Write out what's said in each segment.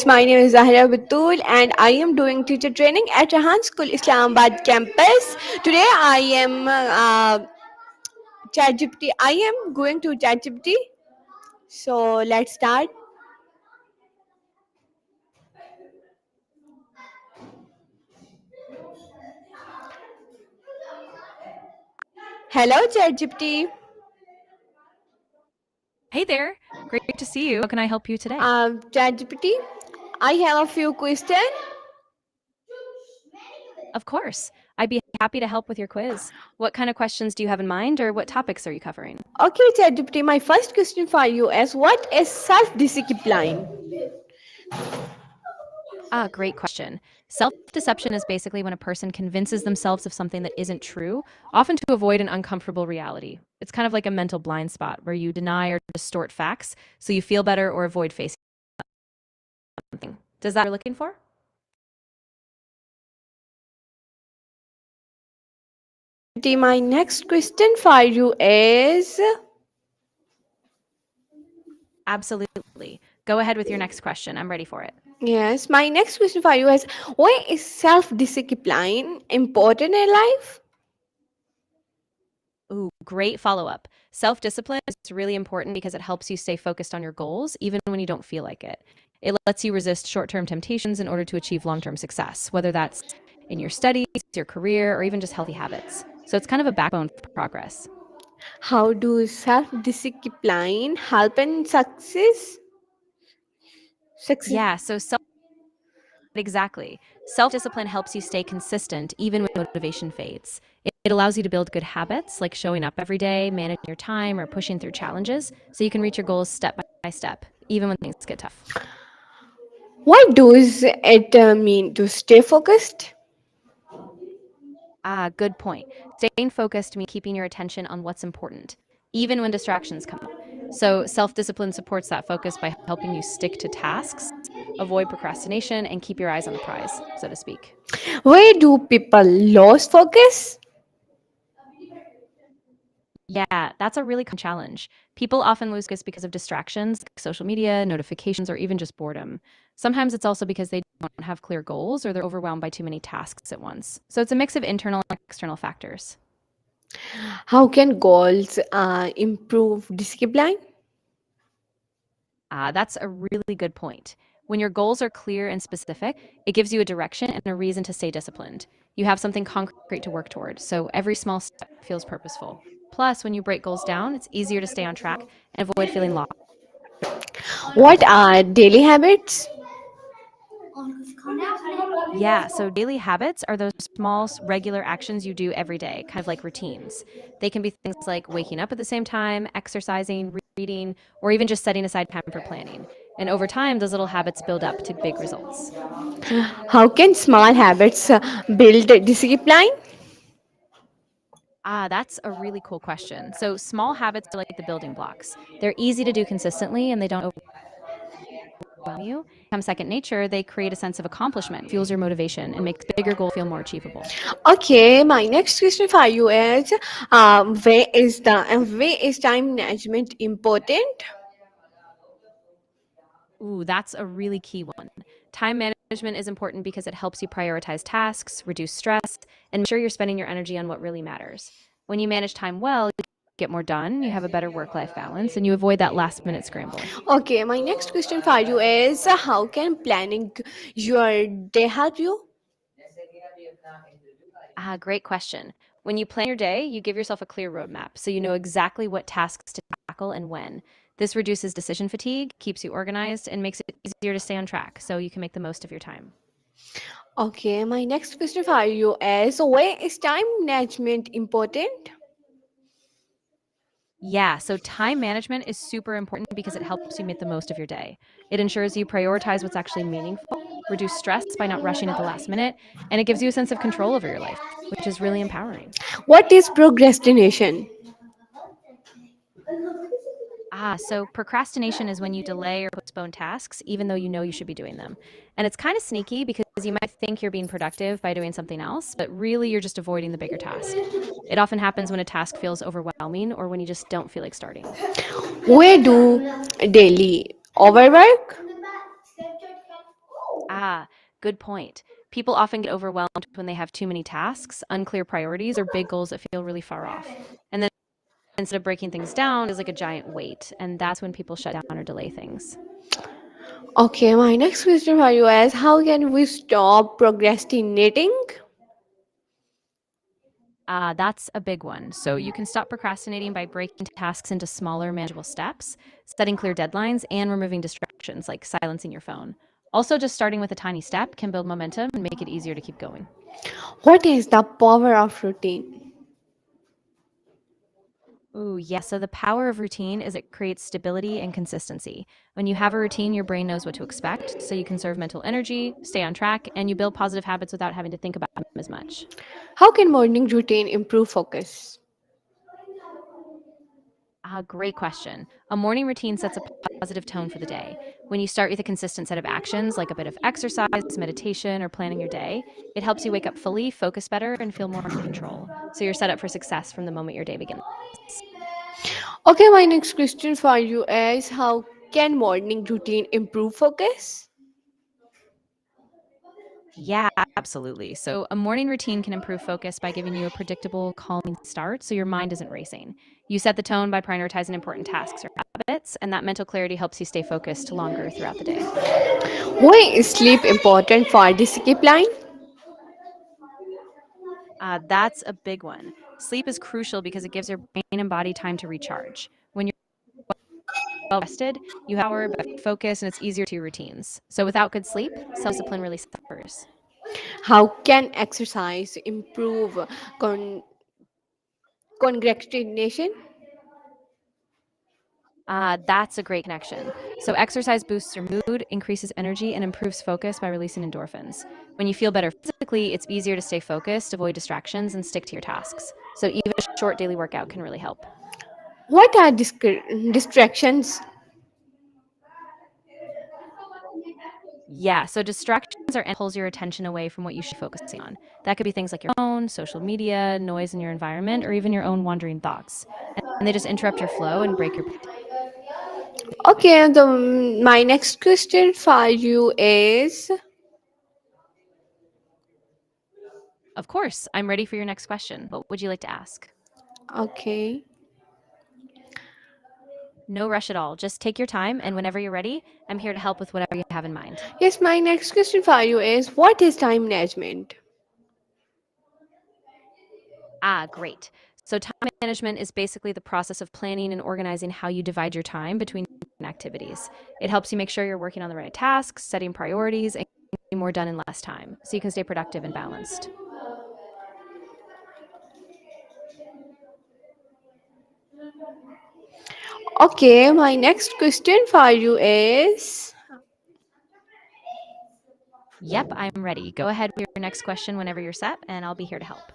My name is Zahra Batul and I am doing teacher training at Rahan School Islamabad campus. Today I am ChatGPT. I am going to ChatGPT. So let's start. Hello ChatGPT. Hey there. Great to see you. How can I help you today? ChatGPT. I have a few questions. Of course. I'd be happy to help with your quiz. What kind of questions do you have in mind, or what topics are you covering? Okay ChatGPT. My first question for you is what is self-discipline? Great question. Self deception is basically when a person convinces themselves of something that isn't true, often to avoid an uncomfortable reality. It's kind of like a mental blind spot where you deny or distort facts so you feel better or avoid facing something. Does that what you're looking for? My next question for you is Absolutely. Go ahead with your next question. I'm ready for it. yes, my next question for you is why is self discipline important in life? Ooh, great follow up. Self discipline is really important because it helps you stay focused on your goals, even when you don't feel like it. It lets you resist short term temptations in order to achieve long term success, whether that's in your studies, your career, or even just healthy habits. So it's kind of a backbone for progress. How do self discipline help in success? Success. Yeah, so exactly. Self discipline helps you stay consistent even when motivation fades. It allows you to build good habits like showing up every day, managing your time, or pushing through challenges so you can reach your goals step by step, even when things get tough. What does it mean to stay focused? Good point. Staying focused means keeping your attention on what's important, even when distractions come up. So, self discipline supports that focus by helping you stick to tasks, avoid procrastination, and keep your eyes on the prize, so to speak. Why do people lose focus? Yeah, that's a really common challenge. People often lose focus because of distractions, like social media, notifications, or even just boredom. Sometimes it's also because they don't have clear goals or they're overwhelmed by too many tasks at once. So, it's a mix of internal and external factors. How can goals improve discipline? That's a really good point. When your goals are clear and specific, it gives you a direction and a reason to stay disciplined. You have something concrete to work toward, so every small step feels purposeful. Plus, when you break goals down, it's easier to stay on track and avoid feeling lost. What are daily habits? Yeah, so daily habits are those small, regular actions you do every day, kind of like routines. They can be things like waking up at the same time, exercising, reading, or even just setting aside time for planning. And over time, those little habits build up to big results. How can small habits build discipline? That's a really cool question. So, small habits are like the building blocks. They're easy to do consistently and they don't overwhelm you. Become second nature, they create a sense of accomplishment, fuels your motivation, and makes bigger goals feel more achievable. Okay, my next question for you is where is time management important? Ooh, that's a really key one. Time management is important because it helps you prioritize tasks, reduce stress, and make sure you're spending your energy on what really matters. When you manage time well, you get more done, you have a better work life balance, and you avoid that last minute scramble. Okay, my next question for you is how can planning your day help you? Great question. When you plan your day, you give yourself a clear roadmap so you know exactly what tasks to tackle and when. This reduces decision fatigue, keeps you organized, and makes it easier to stay on track so you can make the most of your time. Okay, my next question for you is why is time management important? Yeah, so time management is super important because it helps you make the most of your day. It ensures you prioritize what's actually meaningful, reduce stress by not rushing at the last minute, and it gives you a sense of control over your life, which is really empowering. What is procrastination? So procrastination is when you delay or postpone tasks, even though you know you should be doing them. And it's kind of sneaky because you might think you're being productive by doing something else, but really you're just avoiding the bigger task. It often happens when a task feels overwhelming or when you just don't feel like starting. Where do daily overwork? Ah, good point. People often get overwhelmed when they have too many tasks, unclear priorities, or big goals that feel really far off. And then instead of breaking things down, is like a giant weight. And that's when people shut down or delay things. Okay, my next question for you is how can we stop procrastinating? That's a big one. So you can stop procrastinating by breaking tasks into smaller, manageable steps, setting clear deadlines, and removing distractions like silencing your phone. Also, just starting with a tiny step can build momentum and make it easier to keep going. What is the power of routine? Ooh, yeah. So the power of routine is it creates stability and consistency. When you have a routine, your brain knows what to expect, so you conserve mental energy, stay on track, and you build positive habits without having to think about them as much. How can morning routine improve focus? Great question. A morning routine sets a positive tone for the day. When you start with a consistent set of actions, like a bit of exercise, meditation, or planning your day, it helps you wake up fully, focus better, and feel more in control. So you're set up for success from the moment your day begins. Okay, my next question for you is how can morning routine improve focus? Yeah, absolutely. So, a morning routine can improve focus by giving you a predictable, calming start so your mind isn't racing. You set the tone by prioritizing important tasks or habits, and that mental clarity helps you stay focused longer throughout the day. Why is sleep important for discipline? That's a big one. Sleep is crucial because it gives your brain and body time to recharge. When you're well rested, you have more better focus and it's easier to your routines. So, without good sleep, self discipline really suffers. How can exercise improve con- congratulation? That's a great connection. So, exercise boosts your mood, increases energy, and improves focus by releasing endorphins. When you feel better physically, it's easier to stay focused, avoid distractions, and stick to your tasks. So, even a short daily workout can really help. What are distractions? Yeah, so distractions are pulls your attention away from what you should be focusing on. That could be things like your phone, social media, noise in your environment, or even your own wandering thoughts. And they just interrupt your flow and break your. Okay, my next question for you is Of course, I'm ready for your next question. What would you like to ask? okay. No rush at all. Just take your time, and whenever you're ready, I'm here to help with whatever you have in mind. Yes, my next question for you is what is time management? Great. So, time management is basically the process of planning and organizing how you divide your time between activities. It helps you make sure you're working on the right tasks, setting priorities, and getting more done in less time so you can stay productive and balanced. Okay, my next question for you is Yep, I'm ready. Go ahead with your next question whenever you're set, and I'll be here to help.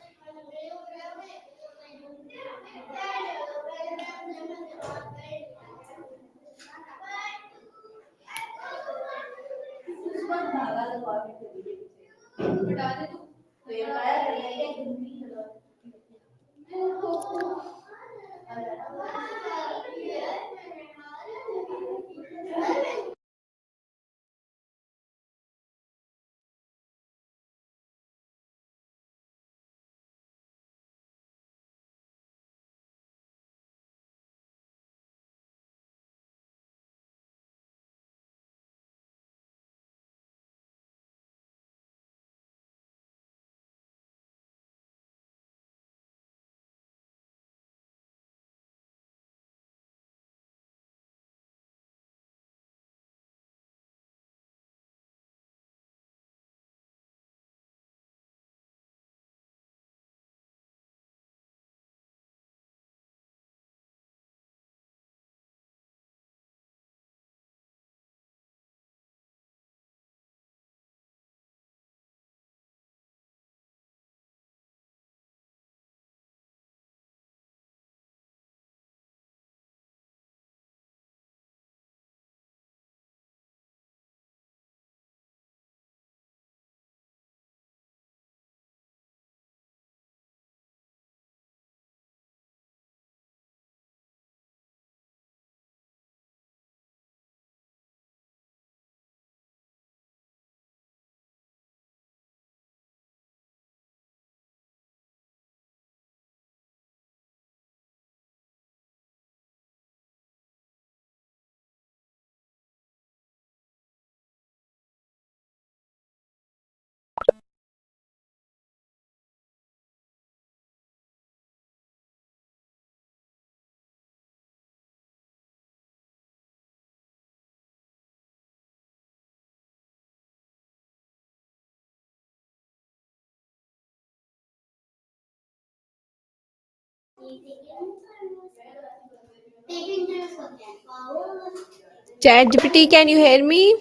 ChatGPT, can you hear me?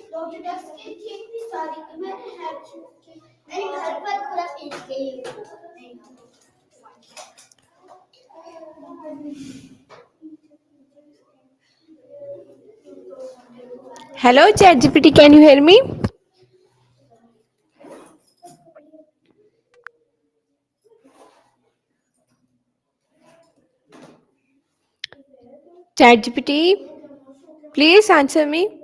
Hello, ChatGPT, can you hear me? ChatGPT, please answer me.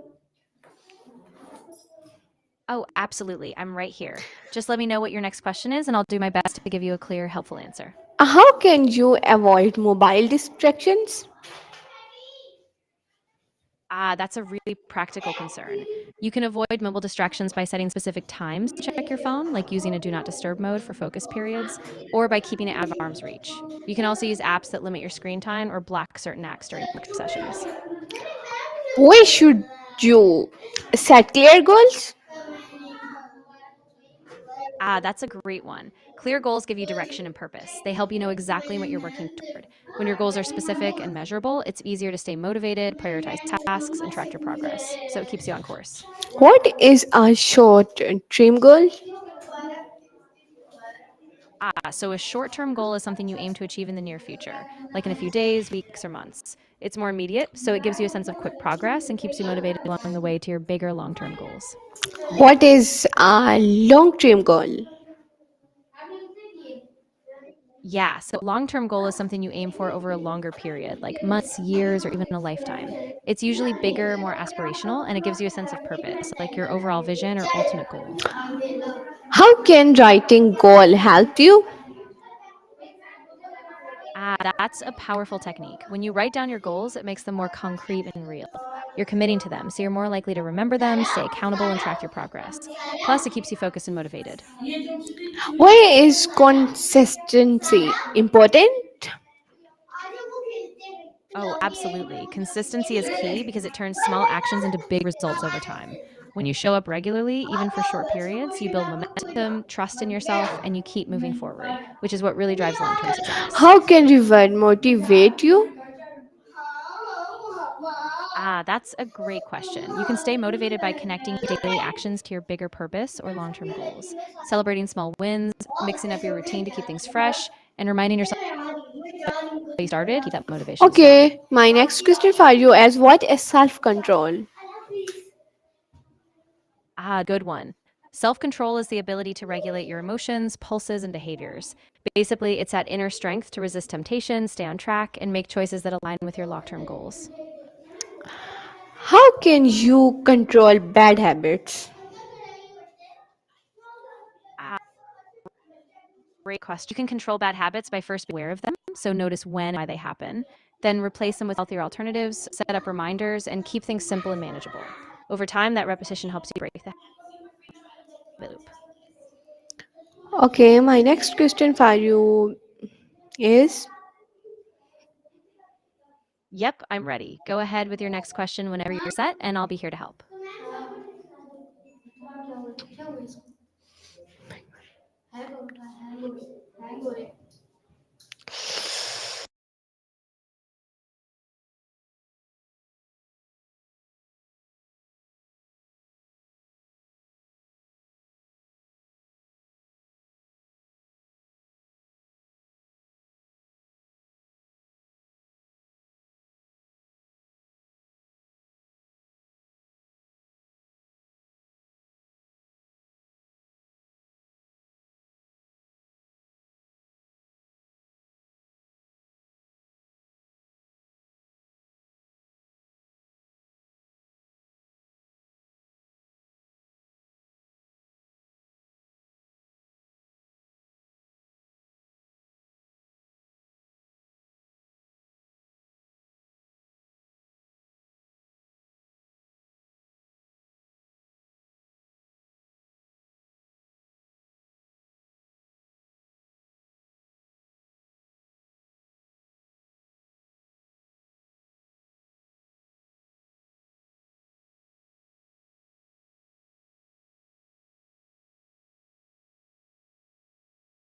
Oh, absolutely. I'm right here. Just let me know what your next question is, and I'll do my best to give you a clear, helpful answer. How can you avoid mobile distractions? That's a really practical concern. You can avoid mobile distractions by setting specific times to check your phone, like using a do not disturb mode for focus periods, or by keeping it out of arm's reach. You can also use apps that limit your screen time or block certain apps during work sessions. Why should you set clear goals? That's a great one. Clear goals give you direction and purpose. They help you know exactly what you're working toward. When your goals are specific and measurable, it's easier to stay motivated, prioritize tasks, and track your progress. So it keeps you on course. What is a short term goal? So a short term goal is something you aim to achieve in the near future, like in a few days, weeks, or months. It's more immediate, so it gives you a sense of quick progress and keeps you motivated along the way to your bigger long term goals. What is a long term goal? Yeah, so long term goal is something you aim for over a longer period, like months, years, or even a lifetime. It's usually bigger, more aspirational, and it gives you a sense of purpose, like your overall vision or ultimate goal. How can writing goal help you? That's a powerful technique. When you write down your goals, it makes them more concrete and real. You're committing to them, so you're more likely to remember them, stay accountable, and track your progress. Plus, it keeps you focused and motivated. Why is consistency important? Oh, absolutely. Consistency is key because it turns small actions into big results over time. When you show up regularly, even for short periods, you build momentum, trust in yourself, and you keep moving forward, which is what really drives long term success. How can reward motivate you? That's a great question. You can stay motivated by connecting daily actions to your bigger purpose or long term goals, celebrating small wins, mixing up your routine to keep things fresh, and reminding yourself why you started, keep that motivation strong. Okay, my next question for you is what is self control? Good one. Self control is the ability to regulate your emotions, pulses, and behaviors. Basically, it's that inner strength to resist temptation, stay on track, and make choices that align with your long term goals. How can you control bad habits? Ah, Great question. You can control bad habits by first being aware of them, so notice when and why they happen. Then replace them with healthier alternatives, set up reminders, and keep things simple and manageable. Over time, that repetition helps you break the habit loop. Okay, my next question for you is Yep, I'm ready. Go ahead with your next question whenever you're set, and I'll be here to help.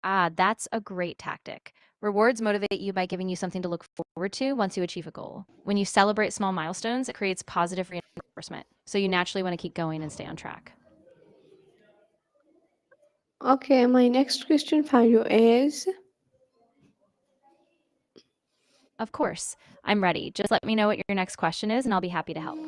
That's a great tactic. Rewards motivate you by giving you something to look forward to once you achieve a goal. When you celebrate small milestones, it creates positive reinforcement, so you naturally want to keep going and stay on track. Okay, my next question for you is, Of course, I'm ready. Just let me know what your next question is, and I'll be happy to help.